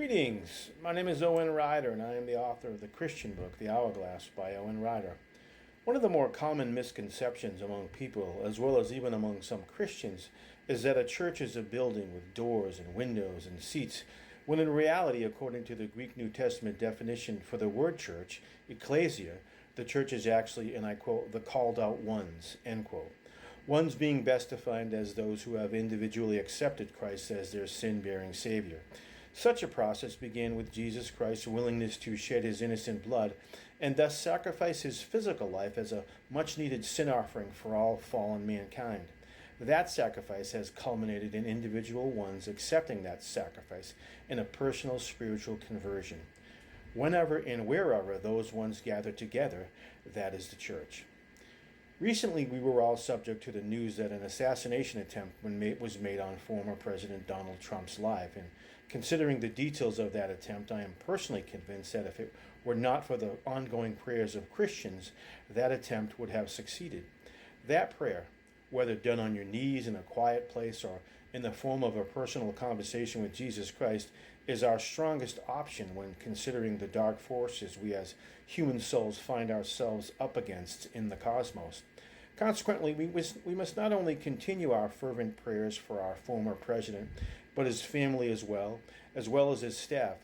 Greetings. My name is Owen Ryder, and I am the author of the Christian book, The Hourglass by Owen Ryder. One of the more common misconceptions among people, as well as even among some Christians, is that a church is a building with doors and windows and seats, when in reality, according to the Greek New Testament definition for the word church, ecclesia, the church is actually, and I quote, the called out ones, end quote. Ones being best defined as those who have individually accepted Christ as their sin-bearing Savior. Such a process began with Jesus Christ's willingness to shed his innocent blood and thus sacrifice his physical life as a much-needed sin offering for all fallen mankind. That sacrifice has culminated in individual ones accepting that sacrifice in a personal spiritual conversion. Whenever and wherever those ones gather together, that is the church. Recently, we were all subject to the news that an assassination attempt was made on former President Donald Trump's life. And considering the details of that attempt, I am personally convinced that if it were not for the ongoing prayers of Christians, that attempt would have succeeded. That prayer, whether done on your knees in a quiet place or in the form of a personal conversation with Jesus Christ, is our strongest option when considering the dark forces we as human souls find ourselves up against in the cosmos. Consequently, we must not only continue our fervent prayers for our former president, but his family as well as his staff,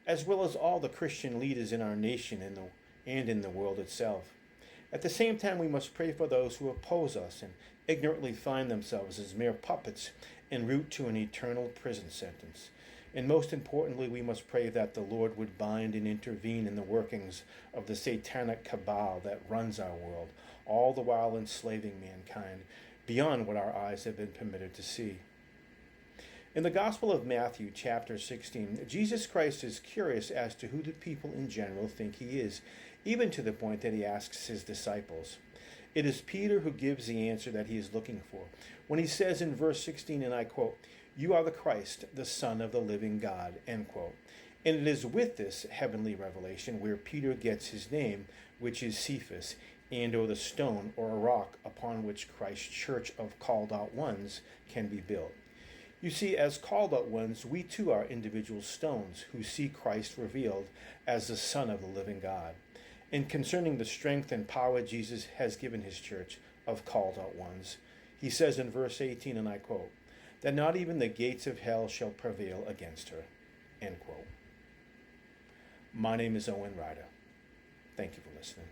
as well as all the Christian leaders in our nation and in the world itself. At the same time, we must pray for those who oppose us and ignorantly find themselves as mere puppets en route to an eternal prison sentence. And most importantly, we must pray that the Lord would bind and intervene in the workings of the satanic cabal that runs our world, all the while enslaving mankind beyond what our eyes have been permitted to see. In the Gospel of Matthew, chapter 16, Jesus Christ is curious as to who the people in general think he is, even to the point that he asks his disciples. It is Peter who gives the answer that he is looking for, when he says in verse 16, and I quote, "You are the Christ, the Son of the living God," end quote. And it is with this heavenly revelation where Peter gets his name, which is Cephas, and or the stone or a rock upon which Christ's church of called out ones can be built. You see, as called out ones, we too are individual stones who see Christ revealed as the Son of the living God. And concerning the strength and power Jesus has given his church of called out ones, he says in verse 18, and I quote, that not even the gates of hell shall prevail against her, end quote. My name is Owen Ryder. Thank you for listening.